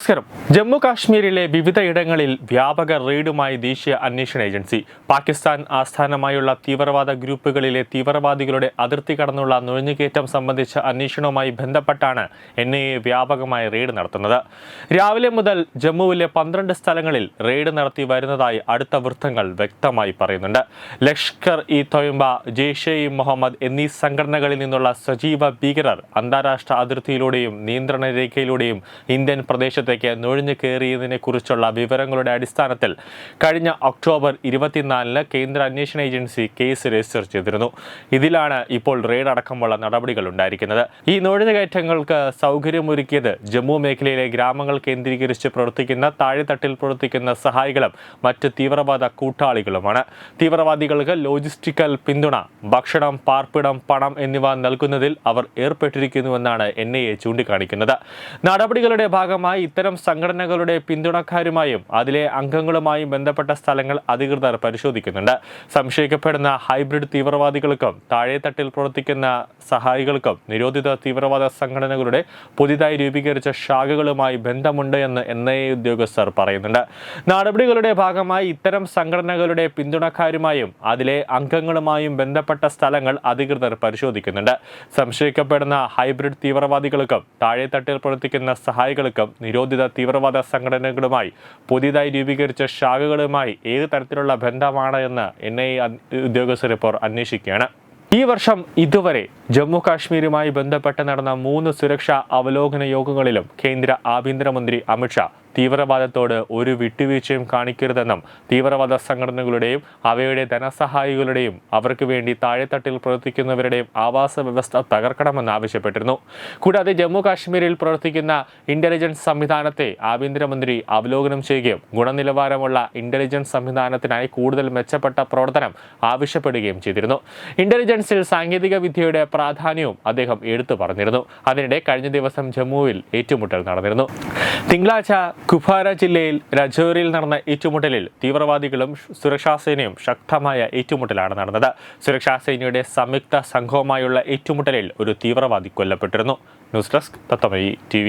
നമസ്കാരം. ജമ്മു കാശ്മീരിലെ വിവിധ ഇടങ്ങളിൽ വ്യാപക റെയ്ഡുമായി ദേശീയ അന്വേഷണ ഏജൻസി. പാകിസ്ഥാൻ ആസ്ഥാനമായുള്ള തീവ്രവാദ ഗ്രൂപ്പുകളിലെ തീവ്രവാദികളുടെ അതിർത്തി കടന്നുള്ള നുഴഞ്ഞുകയറ്റം സംബന്ധിച്ച അന്വേഷണവുമായി ബന്ധപ്പെട്ടാണ് NIA വ്യാപകമായ റെയ്ഡ് നടത്തുന്നത്. രാവിലെ മുതൽ ജമ്മുവിലെ 12 സ്ഥലങ്ങളിൽ റെയ്ഡ് നടത്തി വരുന്നതായി അടുത്ത വൃത്തങ്ങൾ വ്യക്തമായി പറയുന്നുണ്ട്. ലഷ്കർ-ഇ-തൊയ്ബ, ജെയ്ഷെ-ഇ-മുഹമ്മദ് എന്നീ സംഘടനകളിൽ നിന്നുള്ള സജീവ ഭീകരർ അന്താരാഷ്ട്ര അതിർത്തിയിലൂടെയും നിയന്ത്രണ രേഖയിലൂടെയും ഇന്ത്യൻ പ്രദേശത്തേക്ക് നുഴഞ്ഞു കയറിയതിനെ കുറിച്ചുള്ള വിവരങ്ങളുടെ അടിസ്ഥാനത്തിൽ കഴിഞ്ഞ ഒക്ടോബർ 24-ന് കേന്ദ്ര അന്വേഷണ ഏജൻസി കേസ് രജിസ്റ്റർ ചെയ്തിരുന്നു. ഇതിലാണ് ഇപ്പോൾ റെയ്ഡ് അടക്കമുള്ള നടപടികൾ ഉണ്ടായിരിക്കുന്നത്. ഈ നുഴഞ്ഞുകയറ്റങ്ങൾക്ക് സൗകര്യമൊരുക്കിയത് ജമ്മു മേഖലയിലെ ഗ്രാമങ്ങൾ കേന്ദ്രീകരിച്ച് പ്രവർത്തിക്കുന്ന താഴെത്തട്ടിൽ പ്രവർത്തിക്കുന്ന സഹായികളും മറ്റ് തീവ്രവാദ കൂട്ടാളികളുമാണ്. തീവ്രവാദികൾക്ക് ലോജിസ്റ്റിക്കൽ പിന്തുണ, ഭക്ഷണം, പാർപ്പിടം, പണം എന്നിവ നൽകുന്നതിൽ അവർ ഏർപ്പെട്ടിരിക്കുന്നുവെന്നാണ് NIA ചൂണ്ടിക്കാണിക്കുന്നത്. നടപടികളുടെ ഭാഗമായി ഇത്തരം സംഘടനകളുടെ പിന്തുണക്കാരുമായും അതിലെ അംഗങ്ങളുമായും ബന്ധപ്പെട്ട സ്ഥലങ്ങൾ അധികൃതർ പരിശോധിക്കുന്നുണ്ട്. സംശയിക്കപ്പെടുന്ന ഹൈബ്രിഡ് തീവ്രവാദികൾക്കും താഴെത്തട്ടിൽ പ്രവർത്തിക്കുന്ന സഹായികൾക്കും നിരോധിത തീവ്രവാദ സംഘടനകളുടെ പുതിയതായി രൂപീകരിച്ച ശാഖകളുമായി ബന്ധമുണ്ട് എന്ന് NIA ഉദ്യോഗസ്ഥർ പറയുന്നുണ്ട്. നടപടികളുടെ ഭാഗമായി ഇത്തരം സംഘടനകളുടെ പിന്തുണക്കാരുമായും അതിലെ അംഗങ്ങളുമായും ബന്ധപ്പെട്ട സ്ഥലങ്ങൾ അധികൃതർ പരിശോധിക്കുന്നുണ്ട്. സംശയിക്കപ്പെടുന്ന ഹൈബ്രിഡ് തീവ്രവാദികൾക്കും താഴെത്തട്ടിൽ പ്രവർത്തിക്കുന്ന സഹായികൾക്കും നിരോധിത തീവ്രവാദ സംഘടനകളുമായി പുതിയതായി രൂപീകരിച്ച ശാഖകളുമായി ഏത് തരത്തിലുള്ള ബന്ധമാണ് എന്ന് NIA ഉദ്യോഗസ്ഥർ ഇപ്പോൾ അന്വേഷിക്കുകയാണ്. ഈ വർഷം ഇതുവരെ ജമ്മു കാശ്മീരുമായി ബന്ധപ്പെട്ട് നടന്ന 3 സുരക്ഷാ അവലോകന യോഗങ്ങളിലും കേന്ദ്ര ആഭ്യന്തരമന്ത്രി അമിത്ഷാ തീവ്രവാദത്തോട് ഒരു വിട്ടുവീഴ്ചയും കാണിക്കരുതെന്നും തീവ്രവാദ സംഘടനകളുടെയും അവയുടെ ധനസഹായികളുടെയും അവർക്ക് വേണ്ടി താഴെത്തട്ടിൽ പ്രവർത്തിക്കുന്നവരുടെയും ആവാസ വ്യവസ്ഥ തകർക്കണമെന്ന് ആവശ്യപ്പെട്ടിരുന്നു. കൂടാതെ ജമ്മു കാശ്മീരിൽ പ്രവർത്തിക്കുന്ന ഇന്റലിജൻസ് സംവിധാനത്തെ ആഭ്യന്തരമന്ത്രി അവലോകനം ചെയ്യുകയും ഗുണനിലവാരമുള്ള ഇന്റലിജൻസ് സംവിധാനത്തിനായി കൂടുതൽ മെച്ചപ്പെട്ട പ്രവർത്തനം ആവശ്യപ്പെടുകയും ചെയ്തിരുന്നു. ഇന്റലിജൻസിൽ സാങ്കേതിക വിദ്യയുടെ പ്രാധാന്യവും അദ്ദേഹം എടുത്തു പറഞ്ഞിരുന്നു. അതിനിടെ കഴിഞ്ഞ ദിവസം ജമ്മുവിൽ ഏറ്റുമുട്ടൽ നടന്നിരുന്നു. തിങ്കളാഴ്ച കുപ്വാര ജില്ലയിൽ രജൌരിയിൽ നടന്ന ഏറ്റുമുട്ടലിൽ തീവ്രവാദികളും സുരക്ഷാസേനയും ശക്തമായ ഏറ്റുമുട്ടലാണ് നടന്നത്. സുരക്ഷാസേനയുടെ സംയുക്ത സംഘവുമായുള്ള ഏറ്റുമുട്ടലിൽ ഒരു തീവ്രവാദി കൊല്ലപ്പെട്ടിരുന്നു. News desk Tatwamayi TV.